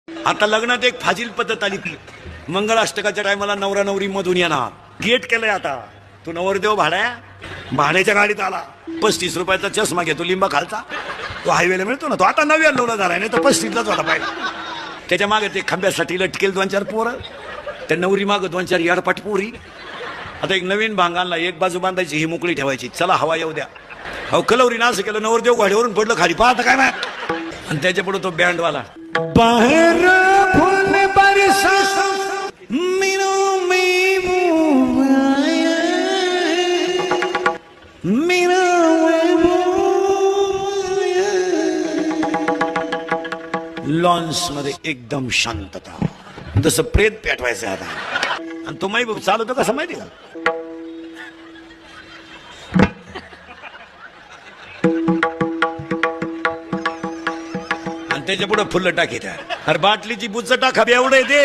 आता लग्नात एक फाजील पद्धत आली. मंगळाष्टकाच्या टायमाला नवरा नवरी मधून येणार. गेट केलंय आता. तू नवरदेव भाड्याच्या गाडीत आला. 35 रुपयाचा चष्मा घेतो लिंबा खालचा. तो हायवेला मिळतो ना. तो आता 99ला झालाय, नाही तर 35लाच होता पाहिजे. त्याच्या मागे ते खांब्यासाठी लटकेल 2-4 पोरं. त्या नवरी मागं 2-4 याडपाट पोरी. आता एक नवीन भांग आणला. एक बाजू बांधायची, ही मोकळी ठेवायची. चला हवा येऊ द्या. हो कलवरी ना असं केलं. नवरदेव गाडीवरून पडलं खाली. पाहता काय नाही. आणि त्याच्या पुढे तो बँडवाला. बाहेर फुल बरसा मिनो में वो आया, मिनो में वो आया. लॉन्स मध्ये एकदम शांतता. जसं प्रेत पेटवायचं आता. आणि तो माई चालवतो कसं माहिती का. त्याच्या पुढे फुलं टाकी. अरे बाटलीची बुच्च टाका एवढं दे.